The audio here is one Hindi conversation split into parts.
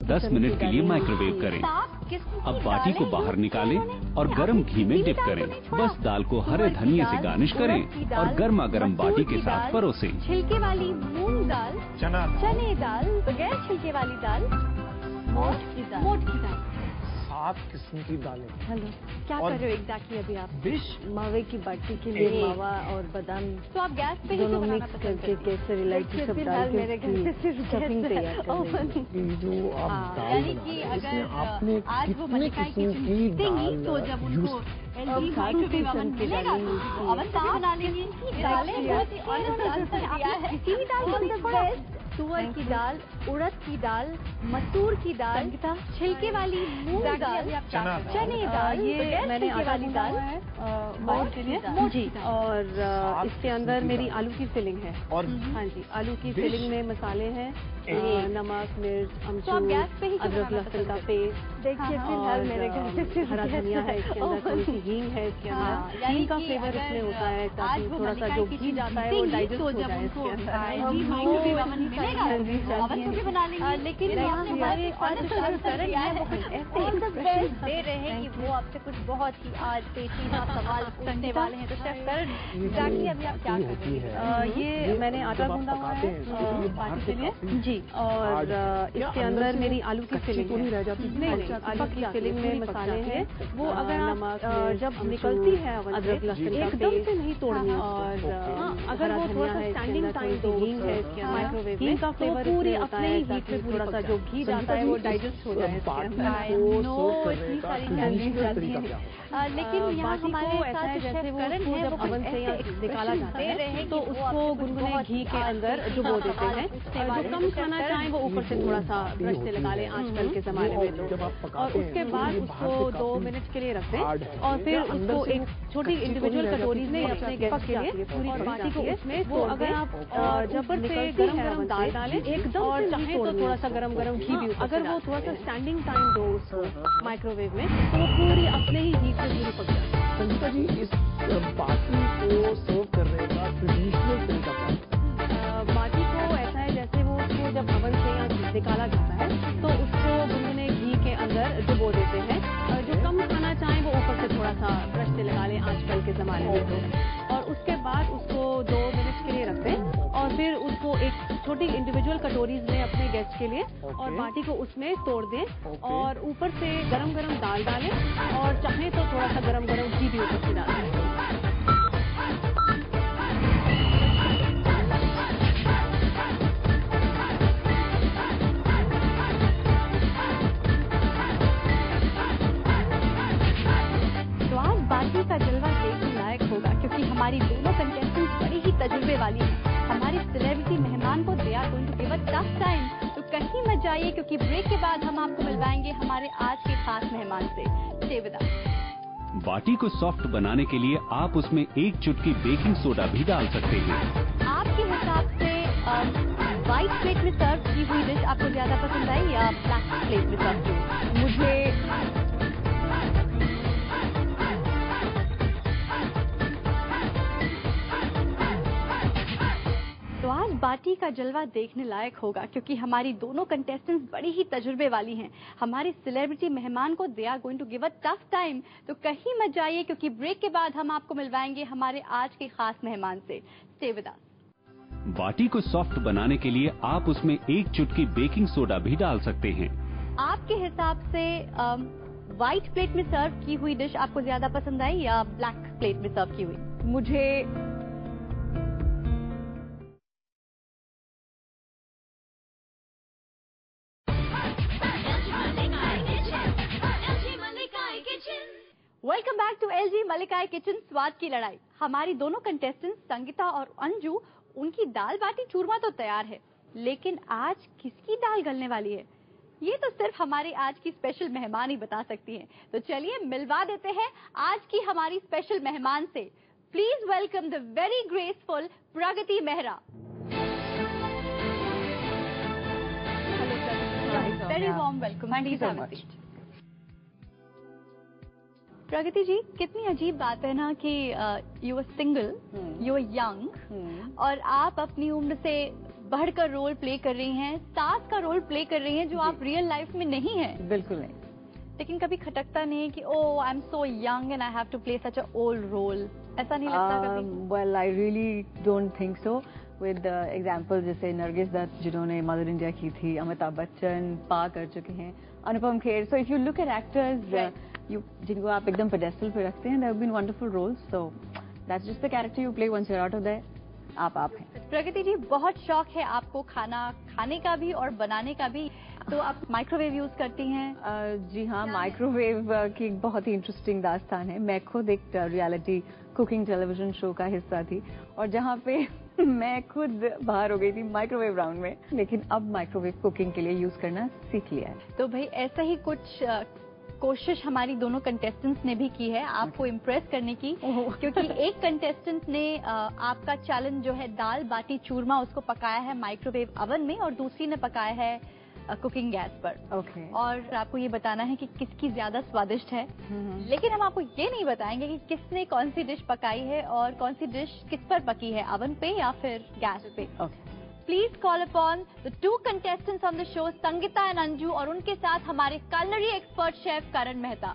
10 मिनट के लिए माइक्रोवेव करें। अब बाटी को बाहर निकालें और गरम घी में डिप करें। बस दाल को हरे धनिये से गार्निश करें और गर्मा गर्म बाटी के साथ परोसें। छिलके वाली मूंग दाल, चने दाल, बगैर छिलके वाली दाल, मोठ की दाल, 7 किस्म की दालें। हेलो, क्या कर रहे हो एग्जैक्टली अभी आप? डिश मावे की बाटी के लिए मावा और बादाम तो आप गैस पे ही दोनों मिक्स करके केसर इलायची सब डाल के मेरे घर से स्टफिंग तैयार करनी है। जो आप दाल यानी कि बनाते हैं, इसमें अगर आपने आज वो कितने मलिका किस्म की दाल तो जब उनको अब माइक्रोवेव ओवन मिलेगा ओवन से बना लेंगे। दालें बहुत ही ऑनेस्ट आंसर दिया है। किसी भी दाल को तुअर की दाल, उड़द की दाल, मसूर की दाल, छिलके वाली मूंग दाल, चने दाल, ये मैंने आटा वाली दाल है मोठ के लिए जी। और इसके अंदर मेरी आलू की फिलिंग है। और हाँ जी, आलू की फिलिंग में मसाले हैं, नमक, मिर्च, आप गैस पे ही अदरक लहसुन का पेस्ट। देखिए फिलहाल मेरे घर से हरा धनिया है इसके अंदर, थोड़ी सी हींग है इसके अंदर। हींग का फ्लेवर इसमें होता है ताकि थोड़ा सा जो घी जाता है वो डाइजेस्ट हो जाए इसके अंदर। लेकिन हमारे करण है वो कुछ ऐसे दे रहे हैं कि वो आपसे कुछ बहुत ही आज पेचीदा सवाल पूछने वाले हैं। तो शेफ करण एग्जैक्टली अभी आप क्या कर रहे हैं? ये मैंने आटा गूंदा हुआ है बाटी के लिए जी। और इसके अंदर मेरी आलू की फिलिंग है। नहीं, आलू की फिलिंग में मसाले हैं। वो अगर नमक जब निकलती है अदरक लहसुन एकदम से नहीं तोड़नी। और अगर वो थोड़ा सा स्टैंडिंग टाइम तो हींग है इसके अंदर, माइक्रोवेव में का फ्लेवर पूरी अपने ही हीट पे थोड़ा सा जो घी जाता है वो डाइजेस्ट हो जाए इसके अंदर। इतनी सारी कैलोरीज जाती है। लेकिन यहाँ हमारे ऐसा है जैसे वो जब अवन से निकाला जाता है तो उसको गुनगुने घी के अंदर डुबो देते हैं। जो कम खाना चाहें वो ऊपर से थोड़ा सा ब्रश से लगा लें आजकल के जमाने में तो। और उसके बाद उसको 2 मिनट के लिए रख दें और फिर उसको एक छोटी इंडिविजुअल कटोरी में अपने गैस के लिए पूरी बाटी को उसमें वो अगर आप जब से गरम दाल डालें एकदम और चाहें तो थोड़ा सा गरम घी भी अगर वो थोड़ा सा स्टैंडिंग टाइम दो उसको माइक्रोवेव में तो वो पूरी अपने ही हीट पे पूरी पक जाती है। संगीता जी, इस बाटी को सर्व करने का ट्रेडिशनल तरीका क्या है? बाटी को ऐसा है जैसे वो उसको जब अवन से या निकाला जाता है तो उसको गुनगुने घी के अंदर डुबो देते हैं। जो कम खाना चाहें वो ऊपर से थोड़ा सा ब्रश से लगा लें आजकल के जमाने में तो। और उसके बाद उसको 2 मिनट के लिए रख दें और फिर उसको एक छोटी इंडिविजुअल कटोरीज में अपने गेस्ट के लिए और बाटी को उसमें तोड़ दें और ऊपर से गरम दाल डालें और चाहें तो थोड़ा सा गरम घी भी ऊपर से डालें। बाटी का जलवा देखने लायक होगा क्योंकि हमारी दोनों कंटेस्टेंट्स बड़ी ही तजुर्बे वाली हैं। हमारे सेलिब्रिटी मेहमान को they are going to give a tough time. तो कहीं मत जाइए क्योंकि ब्रेक के बाद हम आपको मिलवाएंगे हमारे आज के खास मेहमान से। Stay with us. बाटी को सॉफ्ट बनाने के लिए आप उसमें 1 चुटकी बेकिंग सोडा भी डाल सकते हैं। आपके हिसाब से व्हाइट प्लेट में सर्व की हुई डिश आपको ज्यादा पसंद आई या ब्लैक प्लेट में सर्व की? मुझे तो आज बाटी का जलवा देखने लायक होगा क्योंकि हमारी दोनों कंटेस्टेंट्स बड़ी ही तजुर्बे वाली हैं। हमारे सेलिब्रिटी मेहमान को they are going to give a tough time. तो कहीं मत जाइए क्योंकि ब्रेक के बाद हम आपको मिलवाएंगे हमारे आज के खास मेहमान से। Stay with us. बाटी को सॉफ्ट बनाने के लिए आप उसमें 1 चुटकी बेकिंग सोडा भी डाल सकते हैं। आपके हिसाब से व्हाइट प्लेट में सर्व की हुई डिश आपको ज्यादा पसंद आई या ब्लैक प्लेट में सर्व की हुई? मुझे वेलकम बैक टू LG मलिकाई किचन स्वाद की लड़ाई। हमारी दोनों कंटेस्टेंट्स संगीता और अंजू, उनकी दाल बाटी चूरमा तो तैयार है, लेकिन आज किसकी दाल गलने वाली है ये तो सिर्फ हमारे आज की स्पेशल मेहमान ही बता सकती हैं। तो चलिए मिलवा देते हैं आज की हमारी स्पेशल मेहमान से। Please welcome the very graceful Pragati Mehra. Very warm welcome. Pragati ji, कितनी अजीब बात है ना कि you are single, you are young और आप अपनी उम्र से बढ़कर रोल प्ले कर रही हैं, सास का रोल प्ले कर रही हैं जो आप रियल लाइफ में नहीं हैं। बिल्कुल नहीं। लेकिन कभी खटकता नहीं है कि oh I am so young and I have to play such a old role, ऐसा नहीं लगता कभी? Well I really don't think so. With example जैसे नरगिस दत्त जिन्होंने मदर इंडिया की थी, अमिताभ बच्चन पा कर चुके हैं, Anupam Kher. So if you look at actors जिनको आप एकदम पेडेस्टल पे रखते हैं, there have been wonderful roles. So that's just the character you play once you are out of there. आप हैं। प्रगति जी, बहुत शौक है आपको खाना खाने का भी और बनाने का भी, तो आप माइक्रोवेव यूज करती हैं? जी हाँ, माइक्रोवेव की एक बहुत ही इंटरेस्टिंग दास्तान है। मैं खुद एक रियलिटी कुकिंग टेलीविजन शो का हिस्सा थी और जहाँ पे मैं खुद बाहर हो गई थी माइक्रोवेव राउंड में, लेकिन अब माइक्रोवेव कुकिंग के लिए यूज करना सीख लिया है। तो भाई ऐसा ही कुछ कोशिश हमारी दोनों कंटेस्टेंट्स ने भी की है आपको इम्प्रेस करने की, क्योंकि एक कंटेस्टेंट ने आपका चैलेंज जो है दाल बाटी चूरमा उसको पकाया है माइक्रोवेव ओवन में और दूसरी ने पकाया है कुकिंग गैस पर। ओके। और आपको ये बताना है कि किसकी ज्यादा स्वादिष्ट है, लेकिन हम आपको ये नहीं बताएंगे कि किसने कौन सी डिश पकाई है और कौन सी डिश किस पर पकी है, ओवन पे या फिर गैस पे। Please call upon the 2 contestants on the show, Sangeeta and Anju, और उनके साथ हमारे कुलिनरी एक्सपर्ट शेफ करण मेहता।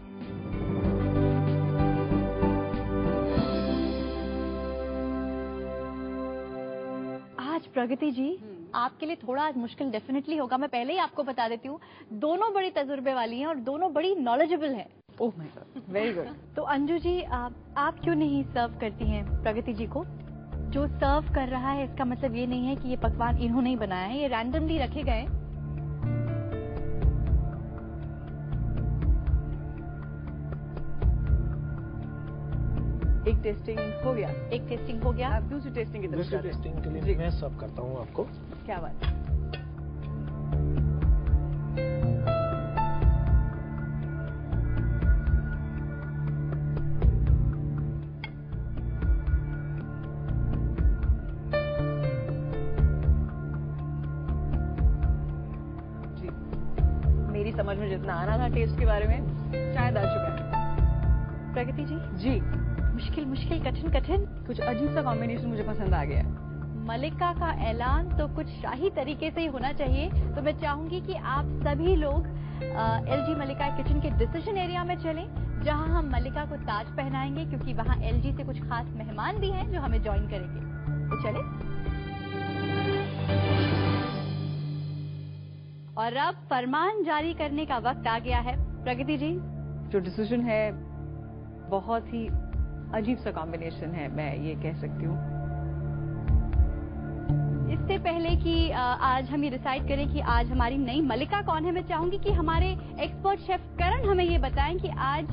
आज प्रगति जी आपके लिए थोड़ा आज मुश्किल डेफिनेटली होगा, मैं पहले ही आपको बता देती हूँ। दोनों बड़ी तजुर्बे वाली हैं और दोनों बड़ी नॉलेजेबल हैं। Oh my God, very good. तो अंजू जी आप क्यों नहीं सर्व करती हैं प्रगति जी को? जो सर्व कर रहा है इसका मतलब ये नहीं है कि ये पकवान इन्होंने ही बनाया है, ये रैंडमली रखे गए। एक टेस्टिंग हो गया। एक टेस्टिंग हो गया। आप दूसरी टेस्टिंग की तरफ दूसरी जाते हैं। टेस्टिंग के लिए मैं सर्व करता हूँ आपको। क्या बात है। मेरी समझ में जितना आना था टेस्ट के बारे में शायद आ चुका है। प्रगति जी जी मुश्किल मुश्किल कठिन कठिन कुछ अजीब सा कॉम्बिनेशन मुझे पसंद आ गया। मलिका का ऐलान तो कुछ शाही तरीके से ही होना चाहिए, तो मैं चाहूंगी कि आप सभी लोग एलजी मलिका किचन के डिसीजन एरिया में चलें, जहां हम मलिका को ताज पहनाएंगे, क्योंकि वहां एलजी से कुछ खास मेहमान भी हैं जो हमें ज्वाइन करेंगे। तो चले। और अब फरमान जारी करने का वक्त आ गया है। प्रगति जी जो डिसीजन है बहुत ही अजीब सा कॉम्बिनेशन है, मैं ये कह सकती हूँ। इससे पहले कि आज हम ये डिसाइड करें कि आज हमारी नई मलिका कौन है, मैं चाहूंगी कि हमारे एक्सपर्ट शेफ करण हमें ये बताएं कि आज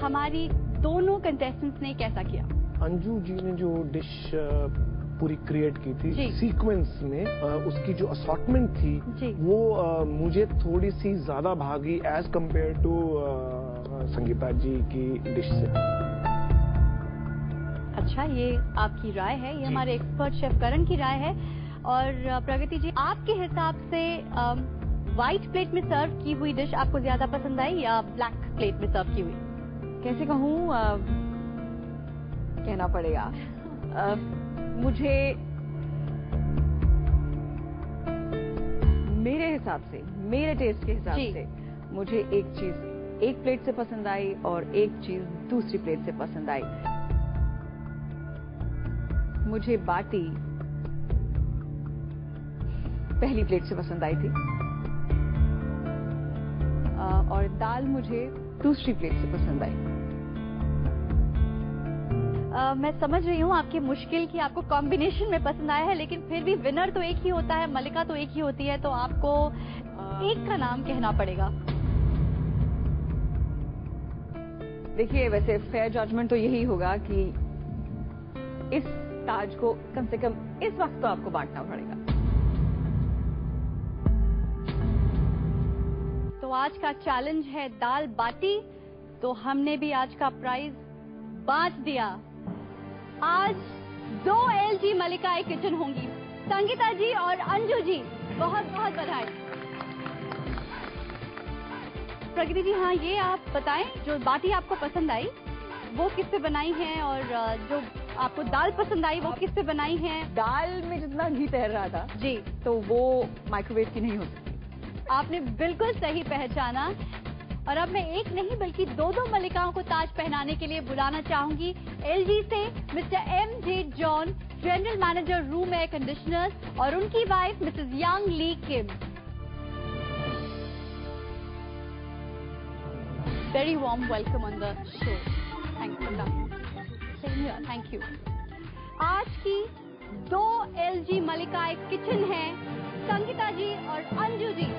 हमारी दोनों कंटेस्टेंट्स ने कैसा किया। अंजू जी ने जो डिश पूरी क्रिएट की थी सीक्वेंस में, उसकी जो असॉर्टमेंट थी वो मुझे थोड़ी सी ज्यादा भागी एज कंपेयर टू संगीता जी की डिश से। अच्छा, ये आपकी राय है, ये हमारे एक्सपर्ट शेफ करण की राय है। और प्रगति जी आपके हिसाब से व्हाइट प्लेट में सर्व की हुई डिश आपको ज्यादा पसंद आई या ब्लैक प्लेट में सर्व की हुई? कैसे कहूँ, कहना पड़ेगा मुझे, मेरे हिसाब से, मेरे टेस्ट के हिसाब से मुझे एक चीज एक प्लेट से पसंद आई और एक चीज दूसरी प्लेट से पसंद आई। मुझे बाटी पहली प्लेट से पसंद आई थी और दाल मुझे दूसरी प्लेट से पसंद आई। मैं समझ रही हूँ आपकी मुश्किल कि आपको कॉम्बिनेशन में पसंद आया है, लेकिन फिर भी विनर तो एक ही होता है, मलिका तो एक ही होती है, तो आपको एक का नाम कहना पड़ेगा। देखिए, वैसे फेयर जजमेंट तो यही होगा कि इस ताज को कम से कम इस वक्त तो आपको बांटना पड़ेगा। तो आज का चैलेंज है दाल बाटी, तो हमने भी आज का प्राइज बांट दिया। आज 2 एलजी मलिका किचन होंगी। संगीता जी और अंजू जी बहुत बहुत बधाई। प्रगति जी, हाँ ये आप बताएं जो बाटी आपको पसंद आई वो किससे बनाई है और जो आपको दाल पसंद आई, वो किससे बनाई है? दाल में जितना घी तैर रहा था जी, तो वो माइक्रोवेव की नहीं हो सकती। आपने बिल्कुल सही पहचाना। और अब मैं एक नहीं बल्कि दो मलिकाओं को ताज पहनाने के लिए बुलाना चाहूंगी एलजी से mister MJ. John, general manager room air conditioners, और उनकी wife Mrs Yang Li Kim. Very warm welcome on the show. Thank you. Thank you. आज की 2 एलजी मलिकाएं किचन हैं, संगीता जी और अंजू जी।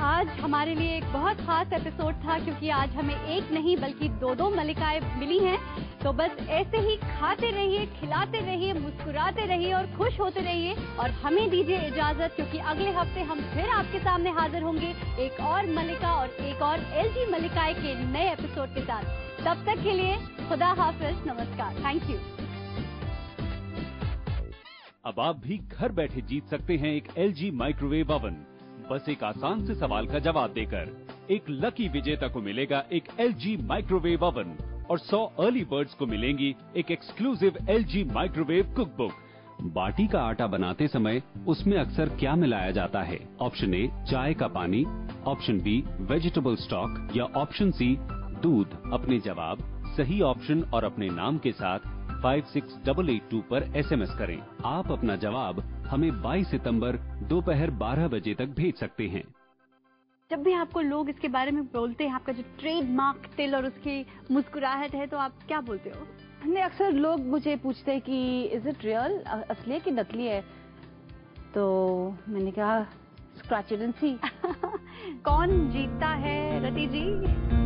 आज हमारे लिए एक बहुत खास एपिसोड था, क्योंकि आज हमें एक नहीं बल्कि 2 मलिकाएं मिली हैं। तो बस ऐसे ही खाते रहिए, खिलाते रहिए, मुस्कुराते रहिए और खुश होते रहिए, और हमें दीजिए इजाजत, क्योंकि अगले हफ्ते हम फिर आपके सामने हाजिर होंगे एक और मलिका और एक और एलजी मलिकाएं के नए एपिसोड के साथ। तब तक के लिए खुदा हाफिज, नमस्कार, थैंक यू। अब आप भी घर बैठे जीत सकते हैं एक LG माइक्रोवेव ओवन। बस एक आसान से सवाल का जवाब देकर एक लकी विजेता को मिलेगा एक LG माइक्रोवेव ओवन, और 100 अर्ली बर्ड्स को मिलेंगी एक एक्सक्लूसिव LG माइक्रोवेव कुकबुक। बाटी का आटा बनाते समय उसमें अक्सर क्या मिलाया जाता है? ऑप्शन ए चाय का पानी, ऑप्शन बी वेजिटेबल स्टॉक, या ऑप्शन सी दूध। अपने जवाब सही ऑप्शन और अपने नाम के साथ 56882 पर SMS करें। आप अपना जवाब हमें 22 सितंबर दोपहर 12 बजे तक भेज सकते हैं। जब भी आपको लोग इसके बारे में बोलते हैं, आपका जो ट्रेडमार्क तिल और उसकी मुस्कुराहट है, तो आप क्या बोलते हो? नहीं, अक्सर लोग मुझे पूछते हैं कि इज इट रियल, असली है कि नकली है? तो मैंने कहा स्क्रैच एंड सी। कौन जीतता है रति जी?